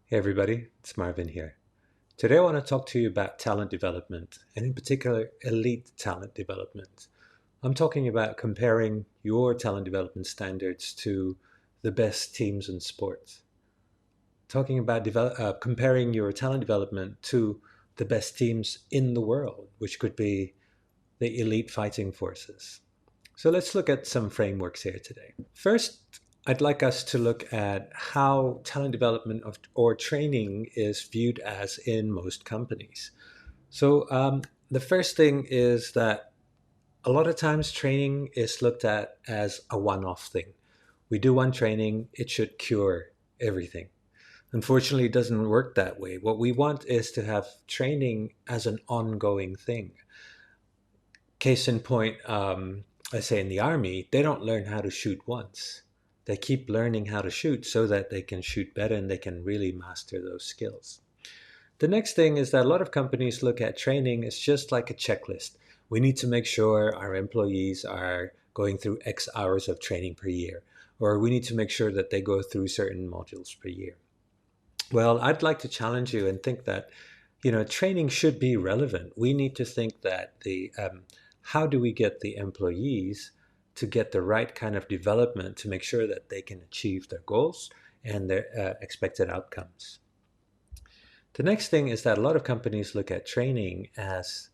Hey everybody, it's Marvin here. Today I want to talk to you about talent development, and in particular, elite talent development. I'm talking about comparing your talent development standards to the best teams in sports. Talking about comparing your talent development to the best teams in the world, which could be the elite fighting forces. So let's look at some frameworks here today. First, I'd like us to look at how talent development or training is viewed as in most companies. So, the first thing is that a lot of times training is looked at as a one off thing. We do one training, it should cure everything. Unfortunately, it doesn't work that way. What we want is to have training as an ongoing thing. Case in point, I say in the army, they don't learn how to shoot once. They keep learning how to shoot so that they can shoot better and they can really master those skills. The next thing is that a lot of companies look at training as just like a checklist. We need to make sure our employees are going through X hours of training per year, or we need to make sure that they go through certain modules per year. Well, I'd like to challenge you and think that training should be relevant. We need to think that the how do we get the employees to get the right kind of development to make sure that they can achieve their goals and their expected outcomes. The next thing is that a lot of companies look at training as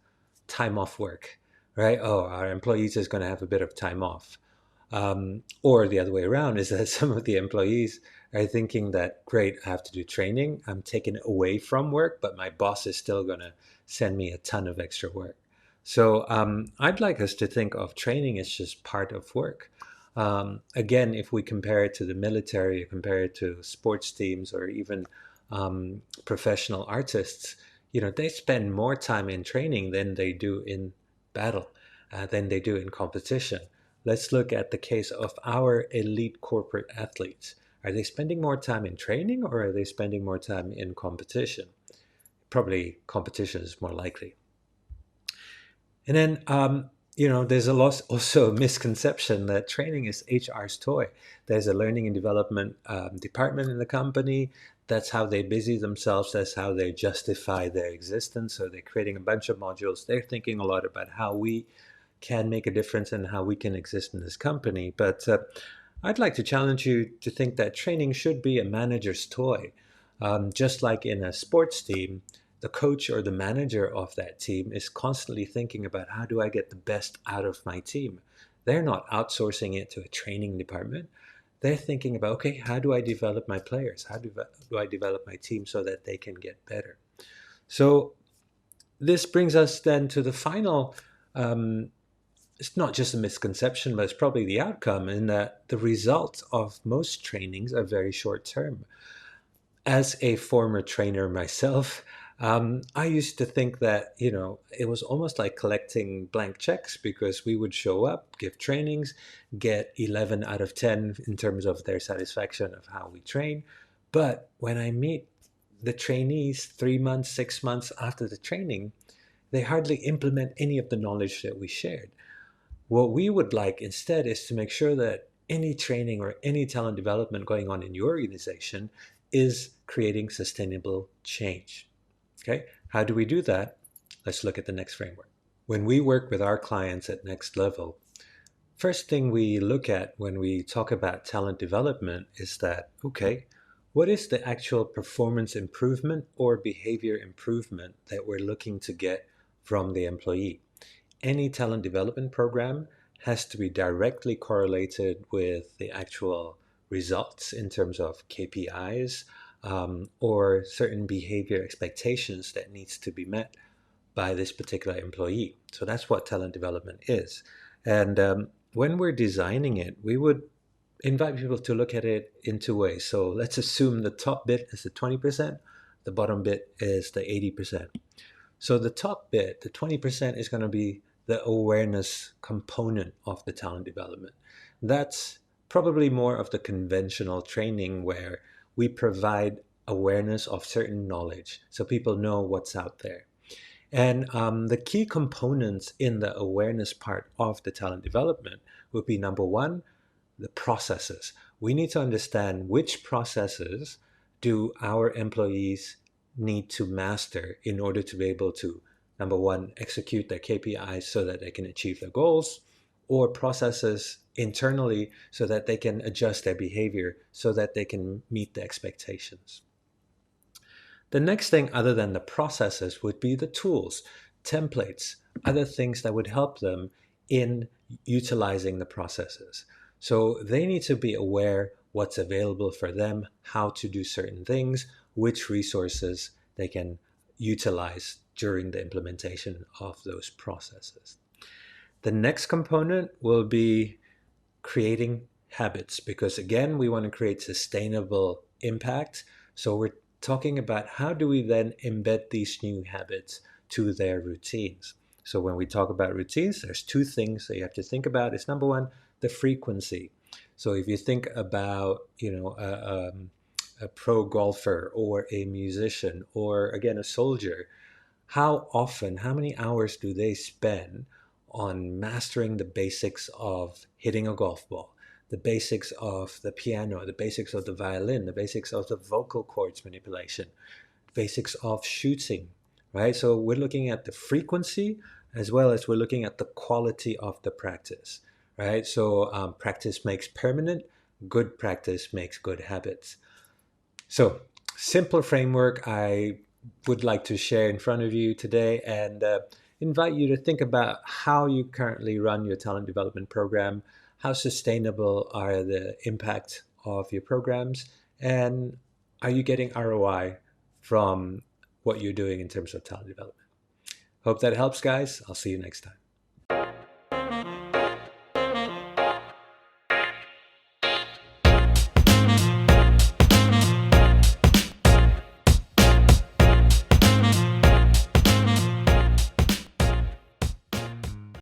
time off work, right? Oh, our employees is going to have a bit of time off. Or the other way around is that some of the employees are thinking that, great, I have to do training. I'm taken away from work, but my boss is still going to send me a ton of extra work. So I'd like us to think of training as just part of work. Again, if we compare it to the military, compare it to sports teams, or even professional artists, they spend more time in training than they do in battle, than they do in competition. Let's look at the case of our elite corporate athletes. Are they spending more time in training or are they spending more time in competition? Probably competition is more likely. And then, there's also a misconception that training is HR's toy. There's a learning and development department in the company. That's how they busy themselves. That's how they justify their existence. So they're creating a bunch of modules. They're thinking a lot about how we can make a difference and how we can exist in this company. But I'd like to challenge you to think that training should be a manager's toy. Just like in a sports team, the coach or the manager of that team is constantly thinking about how do I get the best out of my team. They're not outsourcing it to a training department. They're thinking about, okay, how do I develop my players? How do I develop my team so that they can get better? So this brings us then to the final. It's not just a misconception, but it's probably the outcome in that the results of most trainings are very short term. As a former trainer myself, I used to think that, it was almost like collecting blank checks because we would show up, give trainings, get 11 out of 10 in terms of their satisfaction of how we train. But when I meet the trainees 3 months, 6 months after the training, they hardly implement any of the knowledge that we shared. What we would like instead is to make sure that any training or any talent development going on in your organization is creating sustainable change. Okay, how do we do that? Let's look at the next framework. When we work with our clients at Next Level, first thing we look at when we talk about talent development is that, okay, what is the actual performance improvement or behavior improvement that we're looking to get from the employee? Any talent development program has to be directly correlated with the actual results in terms of KPIs, or certain behavior expectations that needs to be met by this particular employee. So that's what talent development is. And when we're designing it, we would invite people to look at it in two ways. So let's assume the top bit is the 20%, the bottom bit is the 80%. So the top bit, the 20%, is going to be the awareness component of the talent development. That's probably more of the conventional training where we provide awareness of certain knowledge so people know what's out there. And the key components in the awareness part of the talent development would be number one, the processes. We need to understand which processes do our employees need to master in order to be able to, number one, execute their KPIs so that they can achieve their goals, or processes internally so that they can adjust their behavior so that they can meet the expectations. The next thing other than the processes would be the tools, templates, other things that would help them in utilizing the processes. So they need to be aware what's available for them, how to do certain things, which resources they can utilize during the implementation of those processes. The next component will be creating habits, because again, we want to create sustainable impact. So we're talking about how do we then embed these new habits to their routines. So when we talk about routines, there's two things that you have to think about. Is number one, the frequency. So if you think about, a pro golfer or a musician or again a soldier, how often, how many hours do they spend on mastering the basics of hitting a golf ball, the basics of the piano, the basics of the violin, the basics of the vocal cords manipulation, basics of shooting, right? So we're looking at the frequency as well as we're looking at the quality of the practice, right? So practice makes permanent, good practice makes good habits. So simple framework I would like to share in front of you today, and invite you to think about how you currently run your talent development program, how sustainable are the impact of your programs, and are you getting ROI from what you're doing in terms of talent development. Hope that helps, guys. I'll see you next time.